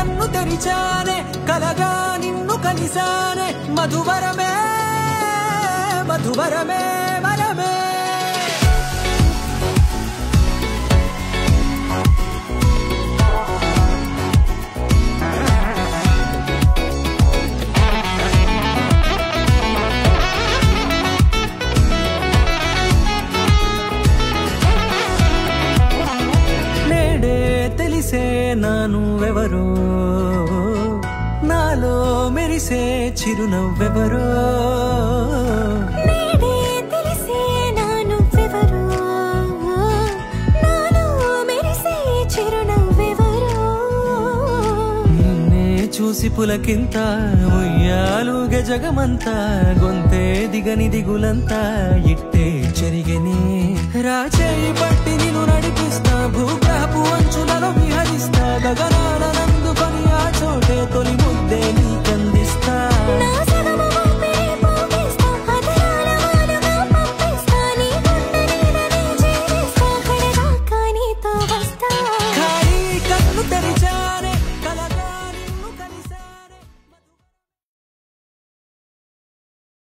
కన్ను తెరిచానే కలగా నిన్ను కలిసానే మధువరమే మధువరమే వరమే తెలిసే నానువెవరో నాలో మెరిసే చిరునవ్వెవరో నేడే తెలిసే నానువెవరో నాలో మెరిసే చిరునవ్వెవరో నిన్నే చూసి పులకింత ఉయ్యాలుగే జగమంతా గొంతే దిగని దిగులంతా ఇట్టే చెరిగెనే రాచేయి పట్టి నిన్ను నడిపిస్తా భూగ్రహపు అంచులలో విహరిస్తా గగనాల నందుకొని ఆ చోటే తొలి